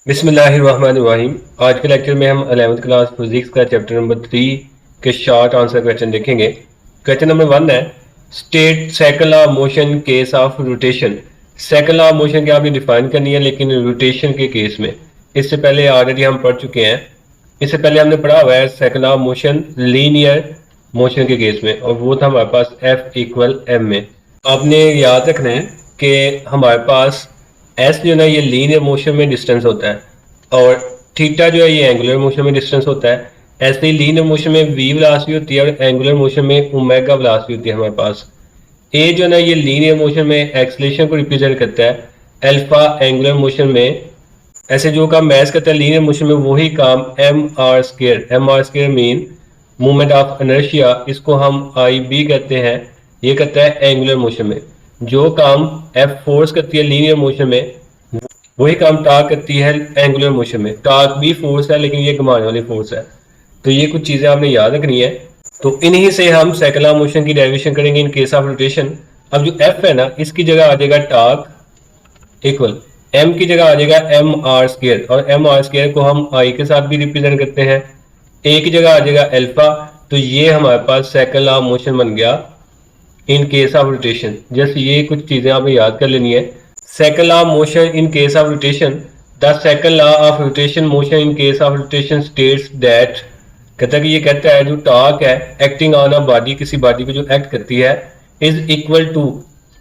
बिस्मिल्लाहिर्रहमानिर्रहीम। आज के लेक्चर में हम 11th क्लास फिजिक्स का चैप्टर नंबर 3 के शॉर्ट आंसर क्वेश्चन देखेंगे। क्वेश्चन नंबर 1 है, state second law of motion case of rotation. Second law of motion की आपने डिफाइन करनी है, लेकिन रोटेशन के केस में। इससे पहले ऑलरेडी हम पढ़ चुके हैं। इससे पहले हमने पढ़ा हुआ है second law of motion linear motion के केस में, और वो था हमारे पास F=m में। आपने याद रखना है कि हमारे पास एस जो है ना, ये लीनियर मोशन में डिस्टेंस होता है, और थीटा जो है ये एंगुलर मोशन में डिस्टेंस होता है। ऐसे ही लीनियर मोशन में v वेलोसिटी होती है, और एंगुलर मोशन में ओमेगा वेलोसिटी होती है हमारे पास। ए जो है ना, ये लीनियर मोशन में एक्सेलरेशन को रिप्रेजेंट करता है, अल्फा एंगुलर मोशन में। ऐसे जो काम मैथ करता है लीनियर मोशन में, वही काम mr² mean movement of inertia, इसको हम IB कहते हैं, ये करता है एंगुलर मोशन में। जो काम F फोर्स करती है लीनियर मोशन में, वही काम टार्क करती है एंगुलर मोशन में। टार्क भी फोर्स है, लेकिन ये घुमाने वाली फोर्स है। तो ये कुछ चीजें आपने याद रखनी है। तो इन्हीं से हम सेकंड लॉ ऑफ मोशन की डेरिवेशन करेंगे इन केस ऑफ रोटेशन। अब जो F है ना, इसकी जगह आ जाएगा टार्क इक्वल m की जगह आ जाएगा mr², और mr² को हम I के साथ भी रिप्रेजेंट करते हैं। a की जगह आ जाएगा अल्फा। तो ये हमारे पास सेकंड लॉ ऑफ मोशन बन गया इन केस ऑफ रोटेशन। जैसे ये कुछ चीजें आपने याद कर लेनी है। Second law of motion in case of rotation, the second law of rotation motion in case of rotation states that, कहता है कि ये कहता है जो टॉर्क है एक्टिंग ऑन अ बॉडी, किसी बॉडी पे जो एक्ट करती है, इज इक्वल टू,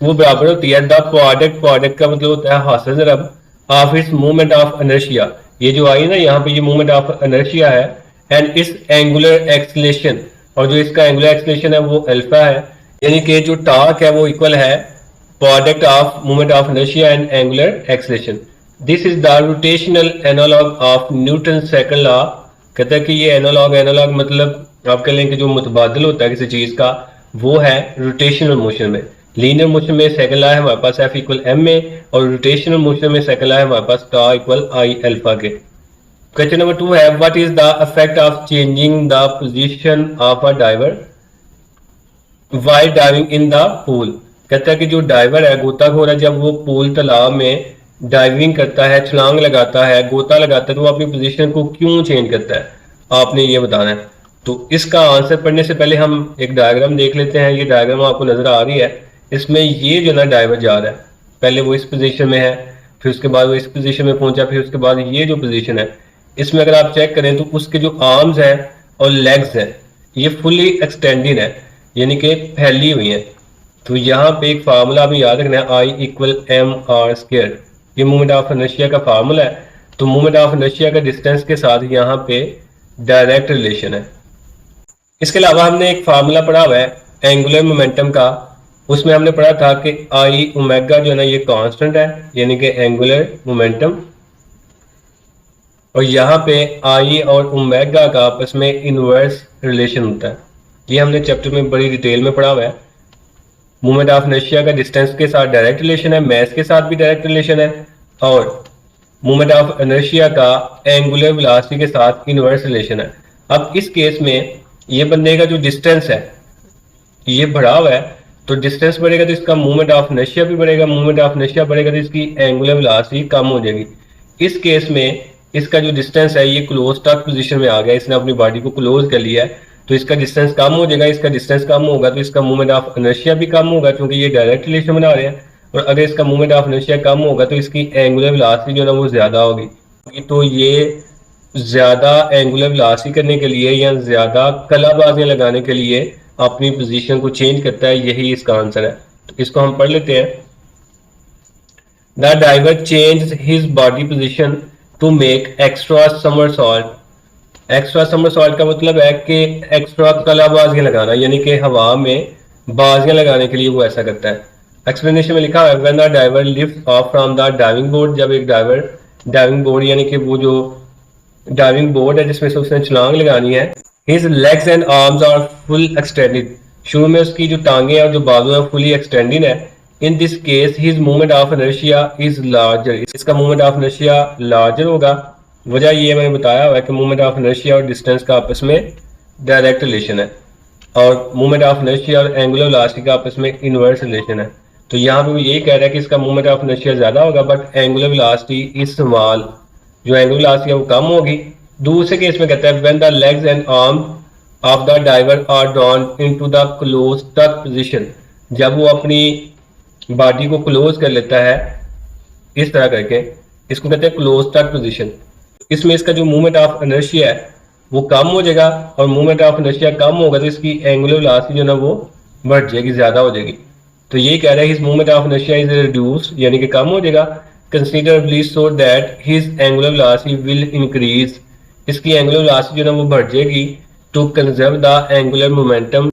वो बराबर होती है द प्रोडक्ट का मतलब होता है हासिल ज़रब of its movement of inertia. ये जो आई ना यहाँ पे, ये मूवमेंट ऑफ इनर्शिया है, एंड इस एंगुलर एक्सेलरेशन, और जो इसका एंगुलर एक्सेलरेशन है वो अल्फा है। यानी कि जो टॉर्क है वो इक्वल है product of movement of inertia and angular acceleration. This is the rotational analogue of Newton second law. कहता है कि ये एनालॉग मतलब आप कह लें कि जो मुतबादिल होता है किसी चीज का, वो है रोटेशनल मोशन में। लीनियर मोशन में सेकंड लॉ है हमारे पास F=m में, और रोटेशनल मोशन में सेकंड लॉ है हमारे पास τ=I अल्फा के। क्वेश्चन नंबर 2 है, what is the effect of changing the position of a diver while diving in the pool. कहता है कि जो डाइवर है, गोताखोर है, जब वो पूल तालाब में डाइविंग करता है, छलांग लगाता है, गोता लगाता है, तो वो अपनी पोजीशन को क्यों चेंज करता है, आपने ये बताना है। तो इसका आंसर पढ़ने से पहले हम एक डायग्राम देख लेते हैं। ये डायग्राम आपको नजर आ रही है। इसमें ये जो ना डाइवर जा रहा है, पहले वो इस पोजीशन में है, फिर उसके बाद वो इस पोजीशन में पहुंचा, फिर उसके बाद ये जो पोजीशन है, इसमें अगर आप चेक करें तो उसके जो आर्म्स है और लेग्स है, ये फुली एक्सटेंडेड है, यानी कि फैली हुई है। तो यहाँ पे एक फार्मूला आपने याद रखना है, I=mr²। ये मूवमेंट ऑफ इनर्शिया का फार्मूला है। तो मूवमेंट ऑफ इनर्शिया का डिस्टेंस के साथ यहाँ पे डायरेक्ट रिलेशन है। इसके अलावा हमने एक फार्मूला पढ़ा हुआ है एंगुलर मोमेंटम का। उसमें हमने पढ़ा था कि I ओमेगा जो है ना, ये कांस्टेंट है, यानी कि एंगुलर मोमेंटम, और यहाँ पे I और ओमेगा का आपस में इनवर्स रिलेशन होता है। ये हमने चैप्टर में बड़ी डिटेल में पढ़ा हुआ है। मूवमेंट ऑफ इनर्शिया का डिस्टेंस के साथ डायरेक्ट रिलेशन है, मास के साथ भी डायरेक्ट रिलेशन है, और मूवमेंट ऑफ इनर्शिया का एंगुलर वेलोसिटी के साथ इनवर्स रिलेशन है। अब इस केस में ये बंदे का जो डिस्टेंस है ये बढ़ा हुआ है, तो डिस्टेंस बढ़ेगा तो इसका मूवमेंट ऑफ इनर्शिया भी बढ़ेगा, मूवमेंट ऑफ इनर्शिया बढ़ेगा तो इसकी एंगुलर वेलोसिटी कम हो जाएगी। इस केस में इसका जो डिस्टेंस है ये क्लोज टच पोजीशन में आ गया, इसने अपनी बॉडी को क्लोज कर लिया है, तो इसका डिस्टेंस कम हो जाएगा। इसका डिस्टेंस कम होगा तो इसका मूवमेंट ऑफ इनर्शिया भी कम होगा, क्योंकि ये डायरेक्ट रिलेशन बना रहे हैं। और अगर इसका मूवमेंट ऑफ इनर्शिया कम होगा तो इसकी एंगुलर वेलोसिटी जो है ना वो ज्यादा होगी। तो ये ज्यादा एंगुलर वेलोसिटी करने के लिए या ज्यादा कलाबाजियां लगाने के लिए अपनी पोजीशन को चेंज करता है, यही इसका आंसर है। तो इसको हम पढ़ लेते हैं। The diver change his body position to make extra somersault. Extra somersault का मतलब है कि एक्स्ट्रा कलाबाजियां लगाना, यानी कि हवा में बाजियां लगाने के लिए वो ऐसा करता है। एक्सप्लेनेशन में लिखा है, when the diver lift off from the diving board, जब एक डाइवर डाइविंग बोर्ड यानी कि वो जो डाइविंग बोर्ड है जिसमें से उसने छलांग लगानी है, his legs and arms are full extended. शुरू में उसकी जो टांगे और जो बाजू है फुली एक्सटेंडेड है। In this case his movement of inertia is larger. इसका मूवमेंट ऑफ इनर्शिया लार्जर होगा। वजह ये मैंने बताया हुआ है कि मूवमेंट ऑफ इनर्शिया और डिस्टेंस का आपस में डायरेक्ट रिलेशन है, और मूवमेंट ऑफ इनर्शिया और एंगुलर वेलोसिटी का आपस में इनवर्स रिलेशन है। तो यहाँ पे वो यही कह रहा है कि इसका मूवमेंट ऑफ इनर्शिया ज्यादा होगा, but angular velocity is small, जो एंगुलर वेलोसिटी है वो कम होगी। दूसरे केस में कहता है when the legs and arm of the diver are drawn into the close tuck position, जब वो अपनी बॉडी को क्लोज कर लेता है इस तरह करके, इसको कहते हैं क्लोज टक पोजीशन। इसमें इसका जो मूवमेंट ऑफ इनर्शिया है वो कम हो जाएगा, और मूवमेंट ऑफ इनर्शिया कम होगा तो इसकी एंगुलर वेलोसिटी जो ना वो बढ़ जाएगी, ज्यादा हो जाएगी। तो ये कह रहा है his movement of inertia is reduce, यानी कि कम हो जाएगा considerably, so that his angular velocity will increase, इसकी एंगुलर वेलोसिटी जो ना वो बढ़ जाएगी to conserve the angular momentum,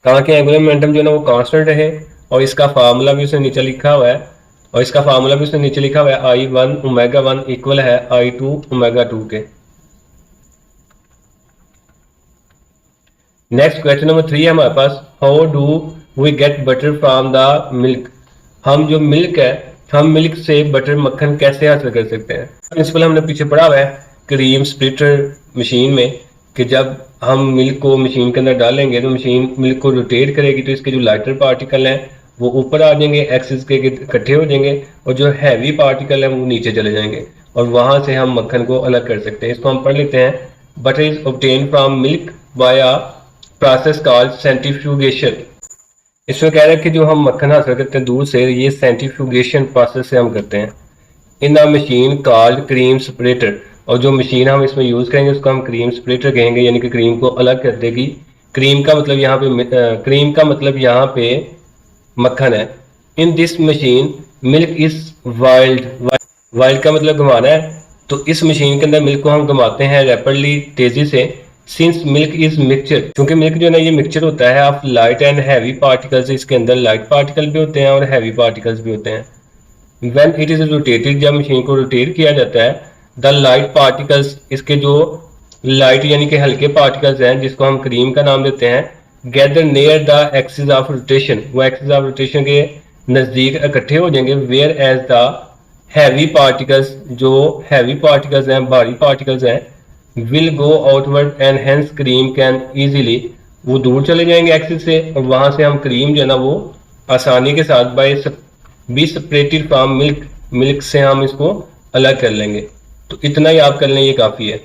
ताकि एंगुलर मोमेंटम जो ना वो कांस्टेंट रहे। और इसका फार्मूला भी उसने नीचे लिखा हुआ है, और इसका फार्मूला भी उसने नीचे लिखा हुआ है I1 ω1 इक्वल है I2 ω2 के। नेक्स्ट क्वेश्चन नंबर 3 है हमारे पास, how do we get butter from the milk, हम जो मिल्क है, हम मिल्क से बटर मक्खन कैसे हासिल कर सकते हैं। प्रिंसिपल हमने पीछे पढ़ा हुआ है क्रीम स्प्लिटर मशीन में, कि जब हम मिल्क को मशीन के अंदर डालेंगे तो मशीन मिल्क को रोटेट करेगी, तो इसके जो लाइटर पार्टिकल हैं वो ऊपर आ जाएंगे, एक्सिस के इकट्ठे हो जाएंगे, और जो हैवी पार्टिकल है वो नीचे चले जाएंगे, और वहां से हम मक्खन को अलग कर सकते हैं। इसको हम पढ़ लेते हैं, butter is obtain from milk bye a process called centrifugation. इसमें कह रहा है कि जो हम मक्खन हासिल करते हैं दूध से, ये सेंट्रीफ्यूगेशन प्रोसेस से हम करते हैं in a machine called cream splitter, और जो मशीन हम इसमें यूज करेंगे उसको हम क्रीम स्प्लिटर कहेंगे, यानी कि क्रीम को अलग कर देगी। क्रीम का मतलब यहाँ पे मक्खन है। In this machine milk is wild, wild का मतलब घुमाना है, तो इस मशीन के अंदर मिल्क को हम घुमाते हैं रैपिडली, तेजी से। सिंस मिल्क इज मिक्सचर, क्योंकि मिल्क जो है ना ये मिक्सचर होता है of light and heavy particles, इसके अंदर लाइट पार्टिकल भी होते हैं और हैवी पार्टिकल्स भी होते हैं। व्हेन इट इज रोटेटेड, जब मशीन को रोटेट किया जाता है, द लाइट पार्टिकल्स, इसके जो लाइट यानी कि हल्के पार्टिकल्स हैं जिसको हम क्रीम का नाम देते हैं, gather near the axis of rotation, वो एक्सिस ऑफ रोटेशन के नजदीक इकट्ठे हो जाएंगे। Whereas the heavy particles, जो हैवी पार्टिकल्स हैं, भारी पार्टिकल्स हैं, will go outward and hence cream can easily, वो दूर चले जाएंगे एक्सिस से, और वहां से हम क्रीम जो है ना वो आसानी के साथ by be separated from milk, milk से हम इसको अलग कर लेंगे। तो इतना ही आप कर लें, ये काफी है।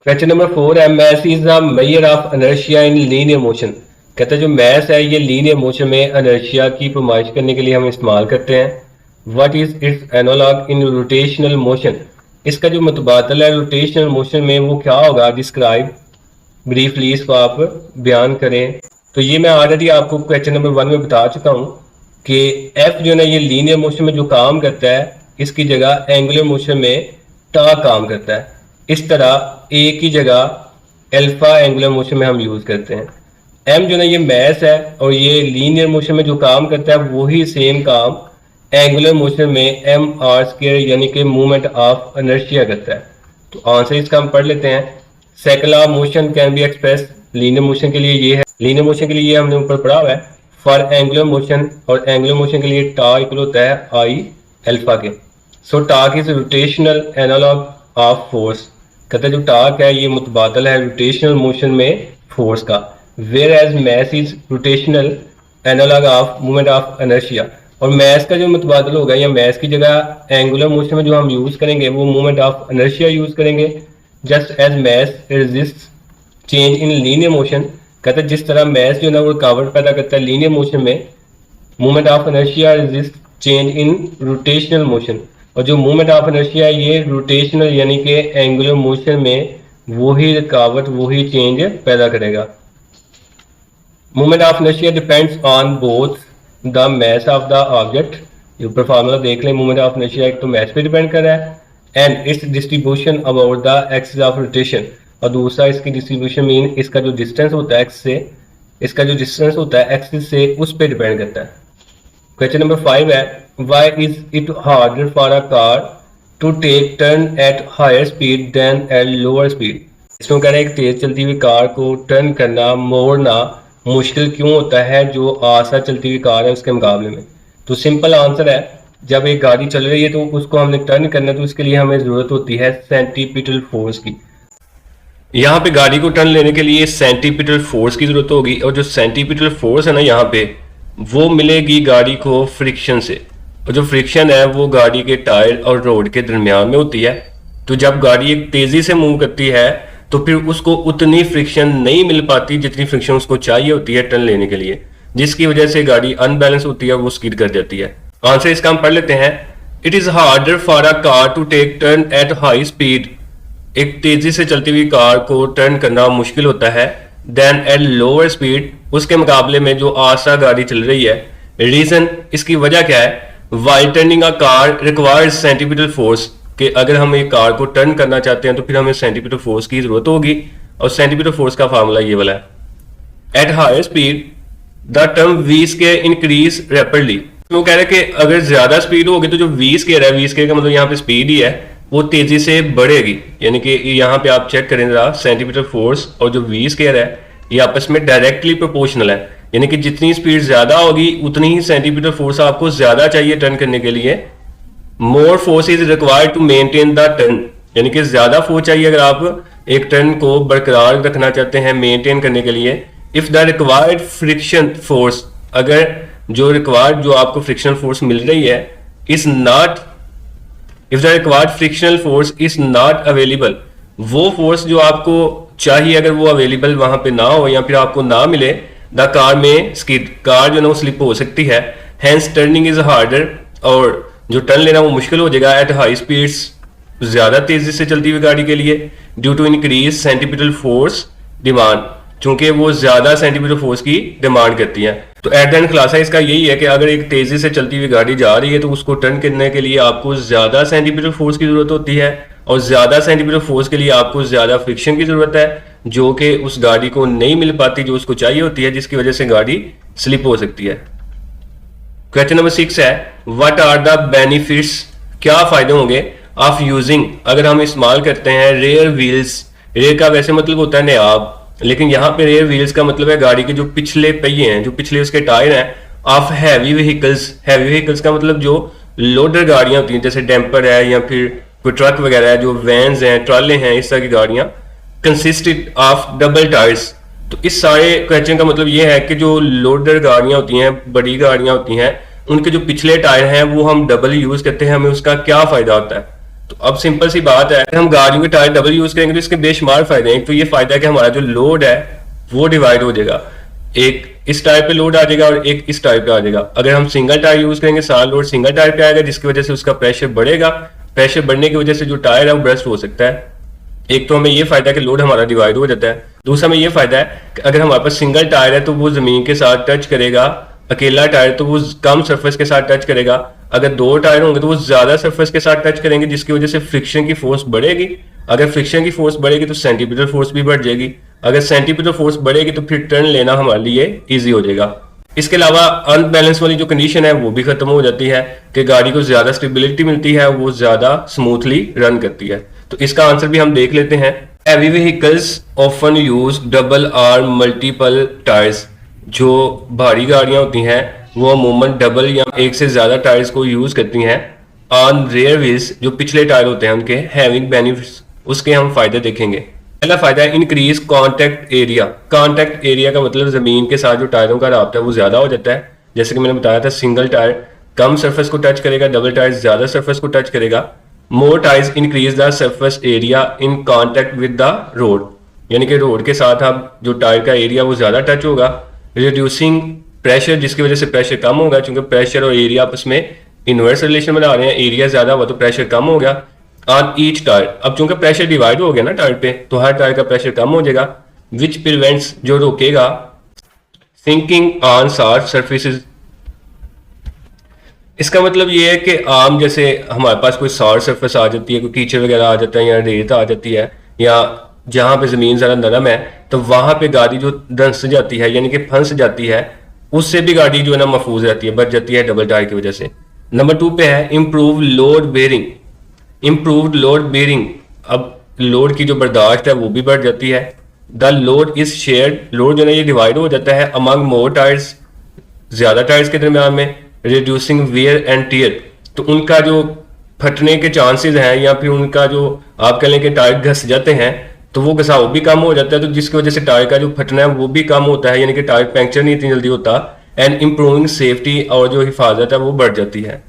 क्वेश्चन नंबर 4 है, mass is the measure of inertia in linear motion. कहते हैं जो मैस है ये लीनियर मोशन में इनर्शिया की पैमाइश करने के लिए हम इस्तेमाल करते हैं। What is it's analogue in rotational motion, इसका जो मुतबादल है रोटेशनल मोशन में वो क्या होगा, डिस्क्राइब ब्रीफली, इसको आप बयान करें। तो ये मैं ऑलरेडी आपको क्वेश्चन नंबर 1 में बता चुका हूँ कि एफ जो है ना ये लीनियर मोशन में जो काम करता है, इसकी जगह एंगुलर मोशन में टा काम करता है। इस तरह ए की जगह अल्फा एंगुलर मोशन में हम यूज करते हैं। एम जो ना ये मैस है, और ये लीनियर मोशन में जो काम करता है वही सेम काम एंगुलर मोशन में एम आर स्क्वायर यानी कि मूवमेंट ऑफ इनर्शिया करता है। तो आंसर इसका हम पढ़ लेते हैं, secular motion can be express, linear motion के लिए ये है, लीनियर मोशन के लिए ये हमने ऊपर पढ़ा हुआ है फॉर एंगुलर मोशन, और एंगुलर मोशन के लिए टा इक्वल होता है आई अल्फा के। So torque is rotational analogue of force, कहते हैं जो टाक है ये मुतबादल है रोटेशनल मोशन में फोर्स का। Where as mass is rotational analogue of movement of inertia, और मैस का जो मुतबादल होगा या मैस की जगह एंगुलर मोशन में जो हम यूज करेंगे वो मूवमेंट ऑफ इनर्शिया यूज करेंगे। Just as mass resist change in linear motion, कहते हैं जिस तरह मैस जो है ना वो रुकावट पैदा करता है लीनियर मोशन में, movement of inertia resist change in rotational motion, और जो मूवमेंट ऑफ इनर्शिया ये रोटेशनल यानी कि एंगुलर मोशन में वही रुकावट वही चेंज पैदा करेगा। Movement of inertia depends on both the mass of the object, ऊपर फार्मूला देख लें, मूवमेंट ऑफ इनर्शिया एक तो मैस पे डिपेंड कर रहा है, and it's distribution about the axis of rotation, और दूसरा इसकी डिस्ट्रीब्यूशन मीन इसका जो डिस्टेंस होता है एक्स से, इसका जो डिस्टेंस होता है एक्सिस से उस पर डिपेंड करता है। क्वेश्चन नंबर 5 है, why is it harder for a car to take turn at higher speed than at lower speed. इसमें कह रहे हैं एक तेज चलती हुई कार को टर्न करना, मोड़ना मुश्किल क्यों होता है जो आसा चलती हुई कार है उसके मुकाबले में। तो सिंपल आंसर है, जब एक गाड़ी चल रही है तो उसको हमने टर्न करना है तो उसके लिए हमें जरूरत होती है सेंटीपिटल फोर्स की। यहाँ पे गाड़ी को टर्न लेने के लिए सेंटीपिटल फोर्स की जरूरत होगी, और जो सेंटीपिटल फोर्स है ना यहाँ पे वो मिलेगी गाड़ी को फ्रिक्शन से। और जो फ्रिक्शन है वो गाड़ी के टायर और रोड के दरमियान में होती है। तो जब गाड़ी एक तेजी से मूव करती है तो फिर उसको उतनी फ्रिक्शन नहीं मिल पाती जितनी फ्रिक्शन उसको चाहिए होती है टर्न लेने के लिए, जिसकी वजह से गाड़ी अनबैलेंस होती है, वो स्किड कर जाती है। आंसर इसका हम पढ़ लेते हैं। It is harder for a car to take turn at high speed. एक तेजी से चलती हुई कार को टर्न करना मुश्किल होता है देन एट लोअर स्पीड, उसके मुकाबले में जो आस्था गाड़ी चल रही है। रीजन, इसकी वजह क्या है? While turning a car requires centripetal force, कि अगर हम एक कार को टर्न करना चाहते हैं तो फिर हमें सेंटीपिटल फोर्स की जरूरत होगी, और सेंटीपिटल फोर्स का फार्मूला ये वाला है। At higher speed the term v square increase rapidly. वो कह रहे हैं कि अगर ज्यादा स्पीड होगी तो जो वी स्केयर है, वी स्केयर का मतलब यहाँ पे स्पीड ही है, वो तेजी से बढ़ेगी। यानी कि यहाँ पे आप चेक करें जरा, सेंटीमीटर फोर्स और जो वी स्केयर है ये आपस में डायरेक्टली प्रोपोर्शनल है। यानी कि जितनी स्पीड ज्यादा होगी उतनी ही सेंटीमीटर फोर्स आपको ज्यादा चाहिए टर्न करने के लिए। More force is required to maintain the turn, यानी कि ज्यादा फोर्स चाहिए अगर आप एक टर्न को बरकरार रखना चाहते हैं, मेंटेन करने के लिए। If the required friction force, अगर जो रिक्वायर्ड जो आपको फ्रिक्शनल फोर्स मिल रही है is not, if the required frictional force is not available, वो फोर्स जो आपको चाहिए अगर वो अवेलेबल वहां पे ना हो या फिर आपको ना मिले, द कार में स्किड, कार जो ना वो स्लिप हो सकती है। हेंस टर्निंग इज हार्डर, और जो टर्न लेना वो मुश्किल हो जाएगा एट हाई स्पीड्स, ज्यादा तेजी से चलती हुई गाड़ी के लिए, due to increase centripetal force demand, चूंकि वो ज्यादा सेंटीमीटर फोर्स की डिमांड करती है। तो एट द एंड खुलासा इसका यही है कि अगर एक तेजी से चलती हुई गाड़ी जा रही है तो उसको टर्न करने के लिए आपको ज्यादा सेंटीमीटर फोर्स की जरूरत होती है, और ज्यादा सेंटीमीटर फोर्स के लिए आपको ज्यादा फ्रिक्शन की जरूरत है, जो कि उस गाड़ी को नहीं मिल पाती जो उसको चाहिए होती है, जिसकी वजह से गाड़ी स्लिप हो सकती है। क्वेश्चन नंबर 6 है, व्हाट आर द बेनिफिट्स, क्या फायदे होंगे ऑफ यूजिंग, अगर हम इस्तेमाल करते हैं रेयर व्हील्स। रेयर का वैसे मतलब होता है नायाब, लेकिन यहाँ पे रेयर व्हील्स का मतलब है गाड़ी के जो पिछले पहिए हैं, जो पिछले उसके टायर हैं, of heavy vehicles. Heavy vehicles का मतलब जो लोडर गाड़ियां होती हैं, जैसे डैम्पर है या फिर कोई ट्रक वगैरह है, जो वैन्स हैं, ट्राले हैं, इस तरह की गाड़ियां, कंसिस्टेड ऑफ डबल टायर्स। तो इस सारे क्वेश्चन का मतलब ये है कि जो लोडर गाड़ियां होती हैं, बड़ी गाड़ियां होती हैं, उनके जो पिछले टायर हैं वो हम डबल यूज करते हैं, हमें उसका क्या फायदा होता है? तो अब सिंपल सी बात है, हम गाड़ियों के टायर डबल यूज करेंगे तो इसके बेशुमार फायदे हैं। एक तो ये फायदा है कि हमारा जो लोड है वो डिवाइड हो जाएगा, एक इस टायर पे लोड आ जाएगा और एक इस टायर पे आ जाएगा। अगर हम सिंगल टायर यूज करेंगे सारा लोड सिंगल टायर पे आएगा, जिसकी वजह से उसका प्रेशर बढ़ेगा, प्रेशर बढ़ने की वजह से जो टायर है वो ब्रस्ट हो सकता है। एक तो हमें ये फायदा है कि लोड हमारा डिवाइड हो जाता है। दूसरा हमें ये फायदा है कि अगर हमारे पास सिंगल टायर है तो वो जमीन के साथ टच करेगा, अकेला टायर तो वो कम सरफेस के साथ टच करेगा। अगर दो टायर होंगे तो वो ज्यादा सरफेस के साथ टच करेंगे, जिसकी वजह से फ्रिक्शन की फोर्स बढ़ेगी। अगर फ्रिक्शन की फोर्स बढ़ेगी तो सेंटीमीटर फोर्स भी बढ़ जाएगी। अगर सेंटीमीटर फोर्स बढ़ेगी तो फिर टर्न लेना हमारे लिए इजी हो जाएगा। इसके अलावा अनबैलेंस वाली जो कंडीशन है वो भी खत्म हो जाती है कि गाड़ी को ज्यादा स्टेबिलिटी मिलती है, वो ज्यादा स्मूथली रन करती है। तो इसका आंसर भी हम देख लेते हैं। Heavy vehicles often use double R multiple tyres. जो भारी गाड़ियां होती हैं वो अमूमन डबल या एक से ज्यादा टायर्स को यूज करती हैं। ऑन रेयर व्हील्स, जो पिछले टायर होते हैं उनके हैविंग बेनिफिट्स, उसके हम फायदे देखेंगे। पहला फायदा है increase contact area. Contact area का मतलब जमीन के साथ जो टायरों का राब्ता है वो ज्यादा हो जाता है। जैसे कि मैंने बताया था, सिंगल टायर कम सरफेस को टच करेगा, डबल टायर ज्यादा सरफेस को टच करेगा। More tyres increase the surface area in contact with the road, यानी कि रोड के साथ आप जो टायर का एरिया वो ज्यादा टच होगा। रिड्यूसिंग प्रेशर, जिसकी वजह से प्रेशर कम होगा, क्योंकि प्रेशर और एरिया आपस में इनवर्स रिलेशन बना रहे हैं। एरिया ज्यादा हुआ तो प्रेशर कम हो गया ऑन ईच टायर। अब चूंकि प्रेशर डिवाइड हो गया ना टायर पे, तो हर टायर का प्रेशर कम हो जाएगा, विच प्रिवेंट्स, जो रोकेगा सिंकिंग ऑन शार्प सर्फेसिस। इसका मतलब ये है कि आम जैसे हमारे पास कोई शार्प सरफेस आ जाती है, कोई कीचड़ वगैरह आ जाता है या रेत आ जाती है, या जहां पे जमीन जरा नरम है, तो वहां पे गाड़ी जो धंस जाती है यानी कि फंस जाती है, उससे भी गाड़ी जो है ना महफूज रहती है, बच जाती है डबल टायर की वजह से। नंबर 2 पे है improve load bearing. Improved load bearing, अब लोड की जो बर्दाश्त है वो भी बढ़ जाती है। The load is shared, load जो है ये डिवाइड हो जाता है अमंग मोर टायर्स, ज्यादा टायर्स के दरमियान में। रिड्यूसिंग वेयर एंड टीयर, तो उनका जो फटने के चांसेस हैं या फिर उनका जो आप कह लें कि टायर घस जाते हैं तो वो घसाव भी कम हो जाता है, तो जिसकी वजह से टायर का जो फटना है वो भी कम होता है, यानी कि टायर पंक्चर नहीं इतनी जल्दी होता। एंड इम्प्रूविंग सेफ्टी, और जो हिफाजत है वो बढ़ जाती है।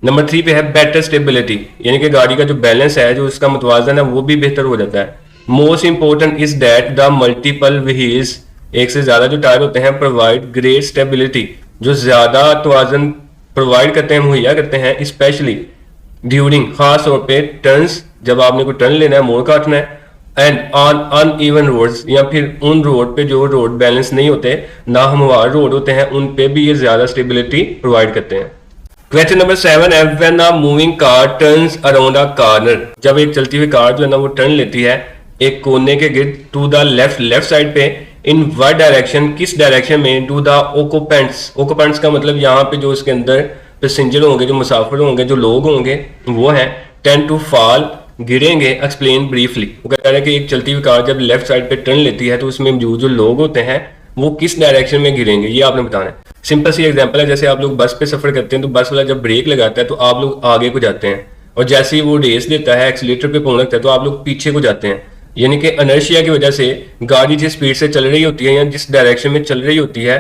नंबर 3 पे है बेटर स्टेबिलिटी, यानी कि गाड़ी का जो बैलेंस है, जो उसका मुतवाजन है, वो भी बेहतर हो जाता है। Most important is that the multiple wheels, एक से ज्यादा जो टायर होते हैं, प्रोवाइड ग्रेट स्टेबिलिटी, जो ज्यादा तवाजन प्रोवाइड करते हैं, मुहैया करते हैं, स्पेशली ड्यूरिंग, खास तौर पे टर्न्स, जब आपने कोई टर्न लेना है, मोड़ काटना है, एंड ऑन अनइवन रोड्स, या फिर उन रोड पे जो रोड बैलेंस नहीं होते, ना हमवार रोड होते हैं, उन पे भी ये ज्यादा स्टेबिलिटी प्रोवाइड करते हैं। क्वेश्चन नंबर 7 है when a moving car turns around a corner, जब एक चलती हुई कार जो है ना वो टर्न लेती है एक कोने के गिर्द, टू द लेफ्ट साइड पे, इन व्हाट डायरेक्शन, किस डायरेक्शन में, टू द ओकुपेंट्स का मतलब यहाँ पे जो इसके अंदर पैसेंजर होंगे, जो मुसाफिर होंगे, जो लोग होंगे, वो हैं, टेंड टू फॉल, गिरेंगे, एक्सप्लेन ब्रीफली। वो कह रहा है कि एक चलती हुई कार जब लेफ्ट साइड पे टर्न लेती है तो उसमें मौजूद जो लोग होते हैं वो किस डायरेक्शन में गिरेंगे, ये आपने बताना है। सिंपल सी एग्जांपल है, जैसे आप लोग बस पे सफर करते हैं तो बस वाला जब ब्रेक लगाता है तो आप लोग आगे को जाते हैं, और जैसे ही वो रेस देता है, एक्सीलेटर पे पहुंच लगता है, तो आप लोग पीछे को जाते हैं। यानी कि इनर्शिया की वजह से गाड़ी जिस स्पीड से चल रही होती है या जिस डायरेक्शन में चल रही होती है,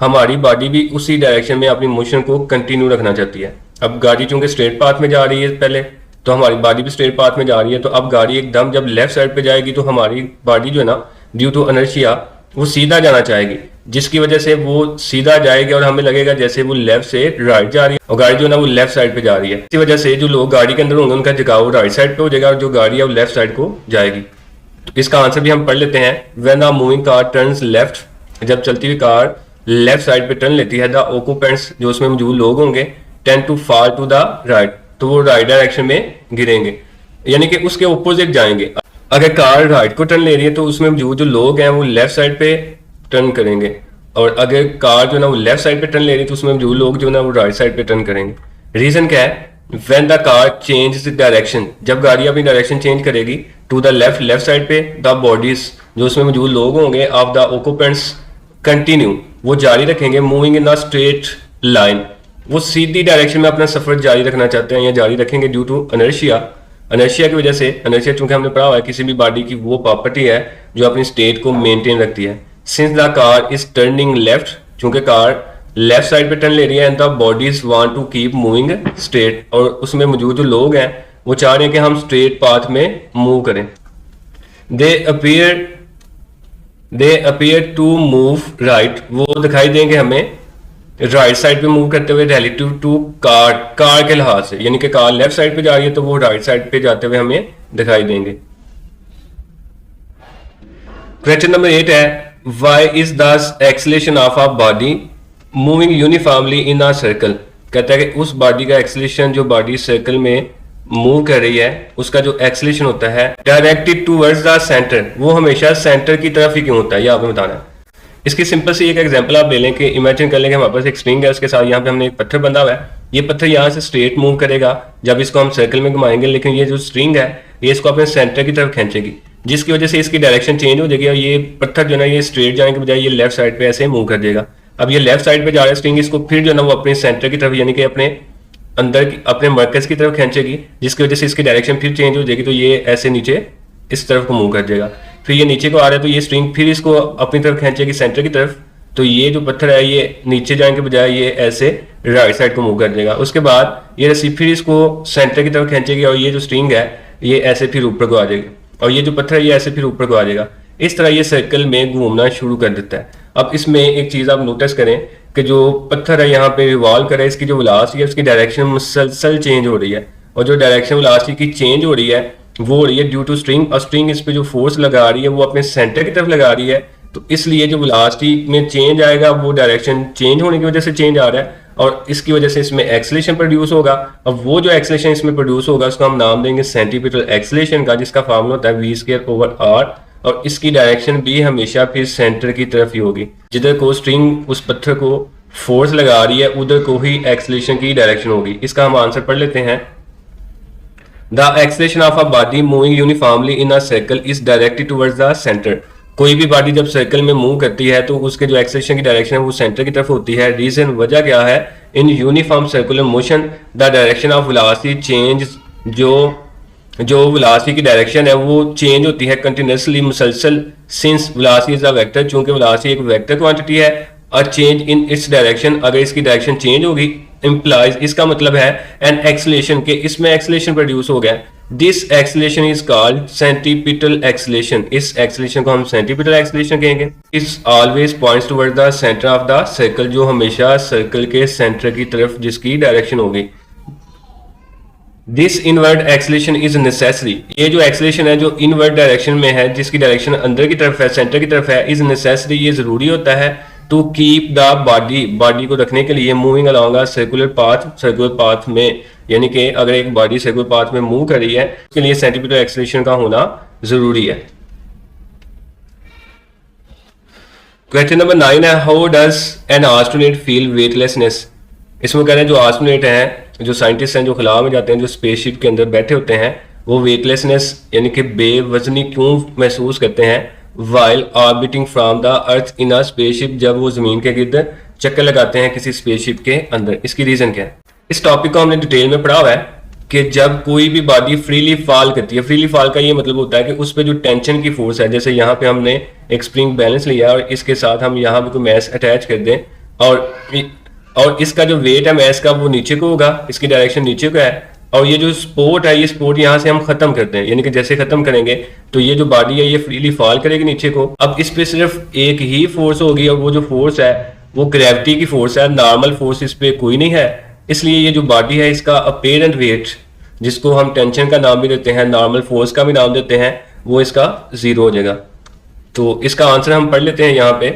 हमारी बॉडी भी उसी डायरेक्शन में अपनी मोशन को कंटिन्यू रखना चाहती है। अब गाड़ी चूंकि स्ट्रेट पाथ में जा रही है पहले, तो हमारी बॉडी भी स्ट्रेट पाथ में जा रही है, तो अब गाड़ी एकदम जब लेफ्ट साइड पे जाएगी तो हमारी बॉडी जो है ना, ड्यू टू इनर्शिया, वो सीधा जाना चाहेगी, जिसकी वजह से वो सीधा जाएगी और हमें लगेगा जैसे वो लेफ्ट से राइट जा रही है, और गाड़ी जो है ना वो लेफ्ट साइड पे जा रही है। इसी वजह से जो लोग गाड़ी के अंदर होंगे उनका झुकाव राइट साइड पे हो जाएगा, और जो गाड़ी है वो लेफ्ट साइड को जाएगी। तो इसका आंसर भी हम पढ़ लेते हैं, when a moving car turns left, जब चलती हुई कार लेफ्ट साइड पे टर्न लेती है, द ऑक्यूपेंट्स, जो उसमें मौजूद लोग होंगे, tend to fall to the right, तो वो राइट डायरेक्शन में गिरेंगे, यानी कि उसके ऑपोजिट जाएंगे। अगर कार राइट को टर्न ले रही है तो उसमें मौजूद जो लोग हैं वो लेफ्ट साइड पे टर्न करेंगे, और अगर कार जो है ना वो लेफ्ट साइड पे टर्न ले रही है तो उसमें मौजूद लोग जो है ना वो राइट साइड पे टर्न करेंगे। रीजन क्या है, when the car change direction, जब गाड़ी अपनी डायरेक्शन चेंज करेगी, टू द लेफ्ट साइड पे, द बॉडीज, जो उसमें मौजूद लोग होंगे, ऑफ द ऑक्यूपेंट्स, कंटिन्यू, वो जारी रखेंगे, moving in the straight line, वो सीधी डायरेक्शन में अपना सफर जारी रखना चाहते हैं या जारी रखेंगे, ड्यू टू इनर्शिया की वजह से। इनर्शिया चूंकि हमने पढ़ा हुआ है किसी भी बॉडी की वो प्रॉपर्टी है जो अपनी स्टेट को मेंटेन रखती है। Since the car is turning left, चूंकि कार लेफ्ट साइड पे टर्न ले रही है, and the bodies want to keep moving straight, और उसमें मौजूद जो लोग हैं वो चाह रहे हैं कि हम स्ट्रेट पाथ में मूव करें। They appear to move right, वो दिखाई देंगे हमें राइट साइड पे मूव करते हुए रिलेटिव टू कार के लिहाज से, यानी कि कार लेफ्ट साइड पे जा रही है तो वो राइट साइड पे जाते हुए हमें दिखाई देंगे। क्वेश्चन नंबर 8 है why is the acceleration of a body moving uniformly in a circle, कहता है कि उस बॉडी का एक्सेलरेशन, जो बॉडी सर्कल में मूव कर रही है, उसका जो एक्सेलरेशन होता है डायरेक्टेड टूवर्ड्स द सेंटर, वो हमेशा सेंटर की तरफ ही क्यों होता है, ये आपको बताना है। इसकी सिंपल सी एक एग्जांपल आप ले लें कि इमेजिन कर लें कि हमारे पास एक स्ट्रिंग है, उसके साथ यहाँ पे हमने एक पत्थर बंधा हुआ है, ये पत्थर यहाँ से स्ट्रेट मूव करेगा जब इसको हम सर्कल में घुमाएंगे, लेकिन ये जो स्ट्रिंग है ये इसको अपने सेंटर की तरफ खींचेगी, जिसकी वजह से इसकी डायरेक्शन चेंज हो जाएगी और ये पत्थर जो है ना ये स्ट्रेट जाने के बजाय ये लेफ्ट साइड पे ऐसे मूव कर देगा। अब ये लेफ्ट साइड पे जा रहा है स्ट्रिंग, इसको फिर जो है ना वो अपने सेंटर की तरफ, यानी कि अपने अंदर की, अपने मरकज की तरफ खींचेगी, जिसकी वजह से इसकी डायरेक्शन फिर चेंज हो जाएगी, तो ये ऐसे नीचे इस तरफ को मूव कर जाएगा। फिर ये नीचे को आ रहा है तो ये स्ट्रिंग फिर इसको अपनी तरफ खींचेगी सेंटर की तरफ, तो ये जो पत्थर है ये नीचे जाने के बजाय ये ऐसे राइट साइड को मूव कर देगा। उसके बाद ये रस्सी फिर इसको सेंटर की तरफ खींचेगी और ये जो स्ट्रिंग है ये ऐसे फिर ऊपर को आ जाएगी, और ये जो पत्थर है ये ऐसे फिर ऊपर को आ जाएगा। इस तरह ये सर्कल में घूमना शुरू कर देता है। अब इसमें एक चीज आप नोटिस करें कि जो पत्थर है यहाँ पे रिवॉल्व कर रहा है, इसकी जो वेलोसिटी है उसकी डायरेक्शन मुसलसल चेंज हो रही है, और जो डायरेक्शन वेलोसिटी की चेंज हो रही है वो हो रही है ड्यू टू स्ट्रिंग, और स्ट्रिंग इस पे जो फोर्स लगा रही है वो अपने सेंटर की तरफ लगा रही है, तो इसलिए जो वेलोसिटी में चेंज आएगा वो डायरेक्शन चेंज होने की वजह से चेंज आ रहा है, और इसकी वजह से इसमें एक्सेलरेशन प्रोड्यूस होगा। अब वो जो एक्सेलरेशन इसमें प्रोड्यूस होगा उसको हम नाम देंगे सेंटीपिटल एक्सेलरेशन का, जिसका फार्मूला होता है v²/r, और इसकी डायरेक्शन भी हमेशा फिर सेंटर की तरफ ही होगी। जिधर को स्ट्रिंग उस पत्थर को फोर्स लगा रही है उधर को ही एक्सेलरेशन की डायरेक्शन होगी। इसका हम आंसर पढ़ लेते हैं, the acceleration of a body moving uniformly in a circle is directed towards the centre. कोई भी बॉडी जब सर्कल में मूव करती है तो उसके जो एक्सेलरेशन की डायरेक्शन है वो सेंटर की तरफ होती है। रीजन, वजह क्या है, in uniform circular motion the direction of velocity change, जो वेलोसिटी की डायरेक्शन है वो चेंज होती है कंटिन्यूसली, मुसलसल, since velocity is a vector, चूंकि वेलोसिटी एक वेक्टर क्वांटिटी है, a change in its direction, अगर इसकी डायरेक्शन चेंज होगी, इंप्लाइज इसका मतलब है एन एक्सेलेरेशन के इसमें एक्सेलेरेशन प्रोड्यूस हो गया। This acceleration is called centripetal acceleration, इस एक्सेलेरेशन को हम सेंटीपिटल एक्सेलेरेशन कहेंगे। इस always points toward the centre of the circle, जो हमेशा सर्कल के सेंटर की तरफ जिसकी डायरेक्शन होगी। This inward acceleration is necessary, ये जो एक्सेलेरेशन है जो इनवर्ड डायरेक्शन में है, जिसकी डायरेक्शन अंदर की तरफ है, सेंटर की तरफ है, इज नेसेसरी, ये जरूरी होता है to keep the body, body को रखने के लिए moving along a circular path, circular path में, यानी कि अगर एक बॉडी सर्कुलर पाथ में मूव कर रही है उसके लिए सेंटीपिटल एक्सेलेरेशन का होना जरूरी है। क्वेश्चन नंबर 9 है, how does an astronaut feel weightlessness. इसमें कह रहे हैं जो एस्ट्रोनॉट हैं, जो साइंटिस्ट हैं, जो खला में जाते हैं, जो स्पेसशिप के अंदर बैठे होते हैं, वो वेटलेसनेस यानी कि बेवजनी क्यों महसूस करते हैं while orbiting from the earth in a spaceship, जब वो जमीन के गिर्द चक्कर लगाते हैं किसी स्पेसशिप के अंदर। इसकी रीजन क्या है? इस टॉपिक को हमने डिटेल में पढ़ा हुआ है कि जब कोई भी बॉडी फ्रीली फॉल करती है, फ्रीली फॉल का ये मतलब होता है कि उस पर जो टेंशन की फोर्स है, जैसे यहाँ पे हमने एक स्प्रिंग बैलेंस लिया और इसके साथ हम यहाँ पे कोई मैस अटैच कर दें और इसका जो वेट है मैस का वो नीचे को होगा, इसकी डायरेक्शन नीचे को है, और ये जो स्पोर्ट है, ये स्पोर्ट यहाँ से हम खत्म करते हैं, यानी कि जैसे खत्म करेंगे तो ये जो बॉडी है ये फ्रीली फॉल करेगी नीचे को। अब इस पे सिर्फ एक ही फोर्स होगी और वो जो फोर्स है वो ग्रेविटी की फोर्स है, नॉर्मल फोर्स इस पे कोई नहीं है। इसलिए ये जो बॉडी है इसका अपीरेंट वेट, जिसको हम टेंशन का नाम भी देते हैं, नॉर्मल फोर्स का भी नाम देते हैं, वो इसका 0 हो जाएगा। तो इसका आंसर हम पढ़ लेते हैं यहाँ पे।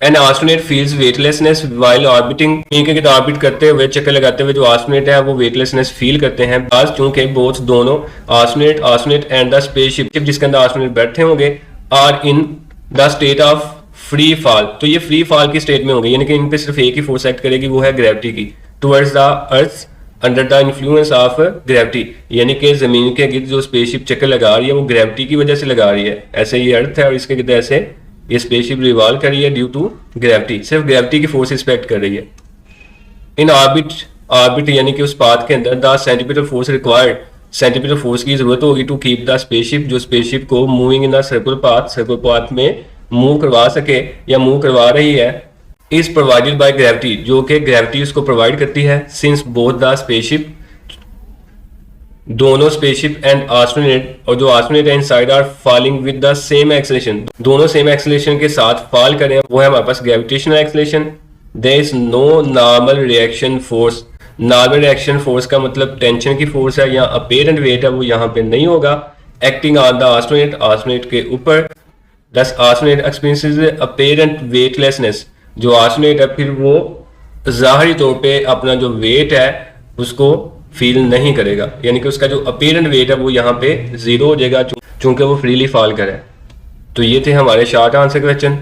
An astronaut feels weightlessness while orbiting, कि ऑर्बिट करते हुए, चक्कर लगाते हुए जो एस्ट्रोनॉट है वो वेटलेसनेस फील करते हैं। आज चूंकि बोथ दोनों एस्ट्रोनॉट एंड द स्पेसशिप जिसके अंदर एस्ट्रोनॉट बैठे होंगे are in the state of free fall, तो ये फ्री फॉल की स्टेट में होंगे, यानी कि इन पे सिर्फ एक ही फोर्स एक्ट करेगी, वो है ग्रेविटी की, towards the earth under the influence of gravity, यानी कि जमीन के गिर्द जो स्पेसशिप चक्कर लगा रही है वो ग्रेविटी की वजह से लगा रही है। ऐसे ये अर्थ है और इसके गिर्द ऐसे ये स्पेसशिप रिवॉल्व कर रही है ड्यू टू ग्रेविटी, सिर्फ ग्रेविटी की फोर्स रिस्पेक्ट कर रही है। इन ऑर्बिट यानी कि उस पाथ के अंदर the centripetal force required, centripetal force की जरूरत होगी टू कीप द स्पेसशिप, जो स्पेसशिप को moving in the circular path में मूव करवा सके या मूव करवा रही है, इज प्रोवाइडेड बाय ग्रेविटी, जो कि ग्रेविटी उसको प्रोवाइड करती है। सिंस बोथ द स्पेसशिप, दोनों स्पेसशिप एंड एस्ट्रोनॉट, और जो एस्ट्रोनॉट है inside are falling with the same acceleration, दोनों सेम एक्सेलरेशन के साथ फॉल करें, वो है हमारे पास gravitational acceleration. There is no normal reaction force, normal reaction force का मतलब टेंशन की फोर्स है या अपीरेंट वेट है वो यहाँ पे नहीं होगा एक्टिंग ऑन द एस्ट्रोनॉट के ऊपर। दस एस्ट्रोनॉट एक्सपीरियंसेस अपीरेंट वेटलेसनेस, जो एस्ट्रोनॉट है फिर वो ज़ाहिरी तौर पे अपना जो वेट है उसको फील नहीं करेगा, यानी कि उसका जो अपीरेंट वेट है वो यहाँ पे 0 हो जाएगा चूंकि वो फ्रीली फॉल करे। तो ये थे हमारे शॉर्ट आंसर क्वेश्चन।